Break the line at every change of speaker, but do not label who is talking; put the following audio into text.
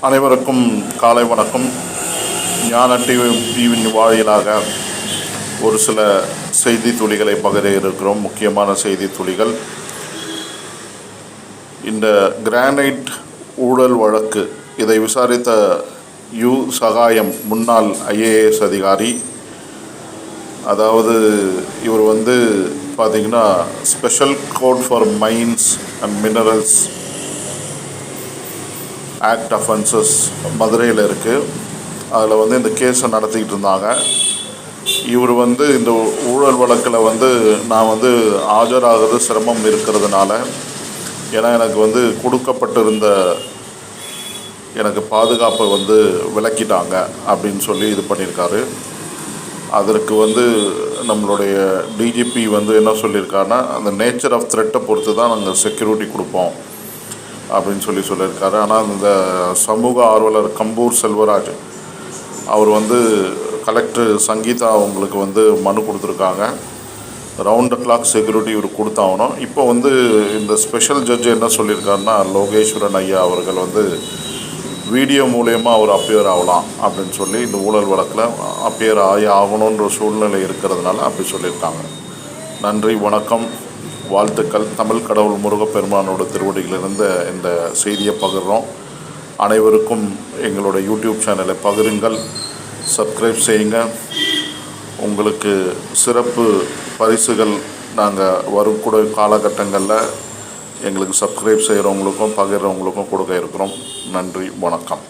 அனைவருக்கும் காலை வணக்கம். ஞான டிவியின் வாயிலாக ஒரு சில செய்தி துளிகளை பகிர இருக்கிறோம். முக்கியமான செய்தி துளிகள். இந்த கிரானைட் ஊழல் வழக்கு இதை விசாரித்த சகாயம் முன்னாள் IAS அதிகாரி, அதாவது இவர் பார்த்திங்கன்னா special court for mines and minerals act offences மதுரையில் இருக்குது. அதில் இந்த கேஸை நடத்திக்கிட்டு இருந்தாங்க. இவர் இந்த ஊழல் வழக்கில் நான் ஆஜராகிறது சிரமம் இருக்கிறதுனால, ஏன்னா எனக்கு கொடுக்கப்பட்டிருந்த எனக்கு பாதுகாப்பை விலக்கிட்டாங்க அப்படின்னு சொல்லி இது பண்ணியிருக்காரு. அதற்கு நம்மளுடைய DGP என்ன சொல்லியிருக்காருன்னா, அந்த நேச்சர் ஆஃப் த்ரெட்டை பொறுத்து தான் நாங்கள் செக்யூரிட்டி கொடுப்போம் அப்படின்னு சொல்லியிருக்காரு. ஆனால் இந்த சமூக ஆர்வலர் கம்பூர் செல்வராஜ் அவர் கலெக்டர் சங்கீதா அவங்களுக்கு மனு கொடுத்துருக்காங்க. ரவுண்ட் த கிளாக் செக்யூரிட்டி இவர் கொடுத்தாகணும். இப்போ இந்த ஸ்பெஷல் ஜட்ஜ் என்ன சொல்லியிருக்காருன்னா, லோகேஸ்வரன் ஐயா அவர்கள் வீடியோ மூலயமா அவர் அப்பியர் ஆகலாம் அப்படின்னு சொல்லி இந்த ஊழல் வழக்கில் அப்பியர் ஆகணுன்ற சூழ்நிலை இருக்கிறதுனால அப்படி சொல்லியிருக்காங்க. நன்றி, வணக்கம், வாழ்த்துக்கள். தமிழ் கடவுள் முருகப்பெருமானோட திருவடியிலிருந்து இந்த செய்தியை பகிர்றோம். அனைவருக்கும் எங்களோட யூடியூப் சேனலை பகிருங்கள், சப்ஸ்கிரைப் செய்யுங்க. உங்களுக்கு சிறப்பு பரிசுகள் நாங்கள் வரும் கூட காலகட்டங்களில் எங்களுக்கு சப்ஸ்கிரைப் செய்கிறவங்களுக்கும் பகிர்றவங்களுக்கும் கொடுக்க இருக்கிறோம். நன்றி, வணக்கம்.